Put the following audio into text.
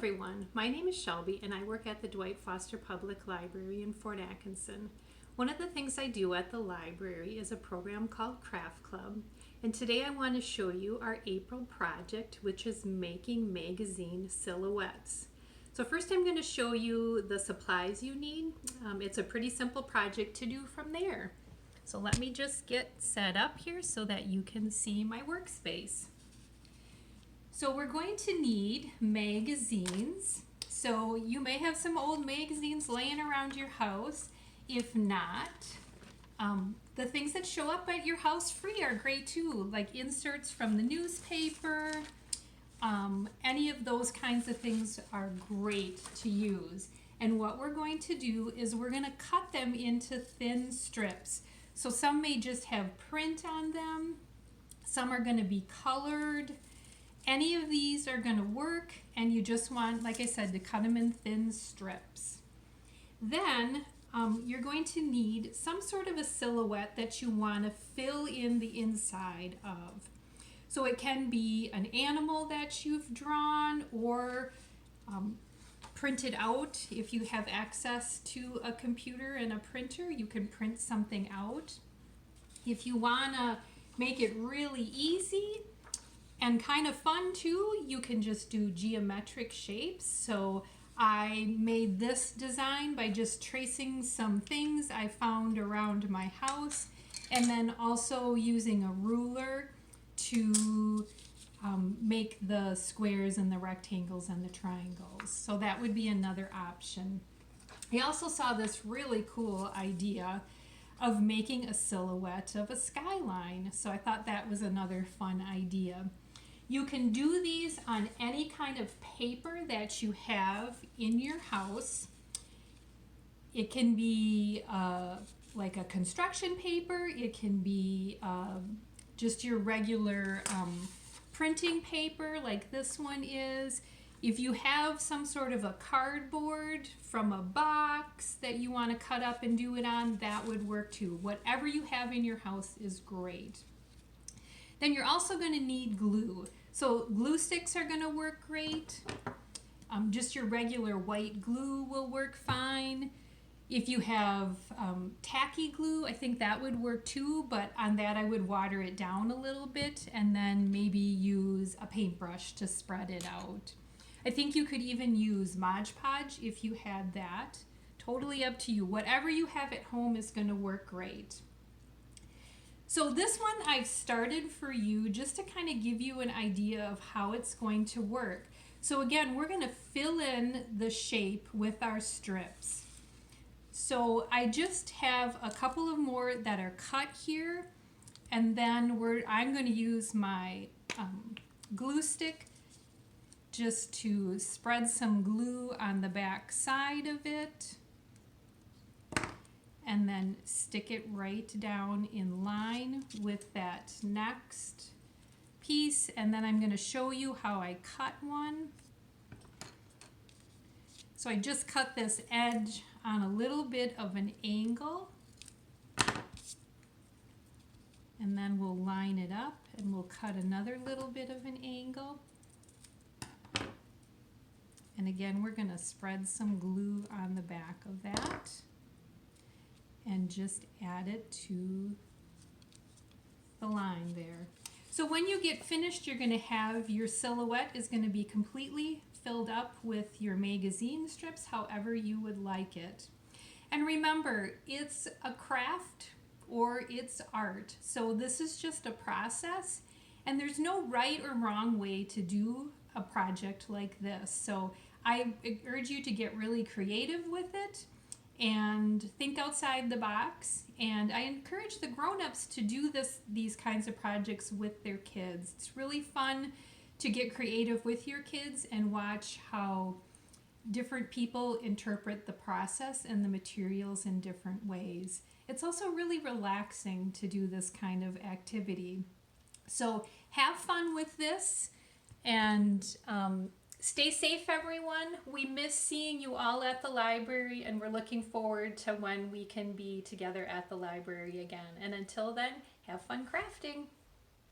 everyone, my name is Shelby and I work at the Dwight Foster Public Library in Fort Atkinson. One of the things I do at the library is a program called Craft Club, and today I want to show you our April project, which is making magazine silhouettes. So first I'm going to show you the supplies you need. It's a pretty simple project to do from there. So let me just get set up here so that you can see my workspace. So we're going to need magazines. So you may have some old magazines laying around your house. If not, the things that show up at your house free are great too, like inserts from the newspaper. Any of those kinds of things are great to use. And what we're going to do is we're going to cut them into thin strips. So some may just have print on them. Some are going to be colored. Any of these are going to work, and you just want, like I said, to cut them in thin strips. Then you're going to need some sort of a silhouette that you want to fill in the inside of. So it can be an animal that you've drawn or printed out. If you have access to a computer and a printer, you can print something out. If you want to make it really easy and kind of fun too, you can just do geometric shapes. So I made this design by just tracing some things I found around my house, and then also using a ruler to make the squares and the rectangles and the triangles. So that would be another option. I also saw this really cool idea of making a silhouette of a skyline. So I thought that was another fun idea. You can do these on any kind of paper that you have in your house. It can be like a construction paper. It can be just your regular printing paper like this one is. If you have some sort of a cardboard from a box that you want to cut up and do it on, that would work too. Whatever you have in your house is great. Then you're also going to need glue. So glue sticks are going to work great. Just your regular white glue will work fine. If you have tacky glue, I think that would work too, but on that I would water it down a little bit and then maybe use a paintbrush to spread it out. I think you could even use Mod Podge if you had that. Totally up to you. Whatever you have at home is going to work great. So this one I've started for you just to kind of give you an idea of how it's going to work. So again, we're going to fill in the shape with our strips. So I just have a couple of more that are cut here, and then I'm going to use my glue stick just to spread some glue on the back side of it, and then stick it right down in line with that next piece. And then I'm going to show you how I cut one. So I just cut this edge on a little bit of an angle, and then we'll line it up and we'll cut another little bit of an angle. And again, we're going to spread some glue on the back of that and just add it to the line there. So when you get finished, you're going to have your silhouette is going to be completely filled up with your magazine strips, however you would like it. And remember, it's a craft or it's art. So this is just a process, and there's no right or wrong way to do a project like this. So I urge you to get really creative with it and think outside the box. And I encourage the grown-ups to do these kinds of projects with their kids. It's really fun to get creative with your kids and watch how different people interpret the process and the materials in different ways. It's also really relaxing to do this kind of activity. So have fun with this, and stay safe, everyone. We miss seeing you all at the library, and we're looking forward to when we can be together at the library again. And until then, have fun crafting.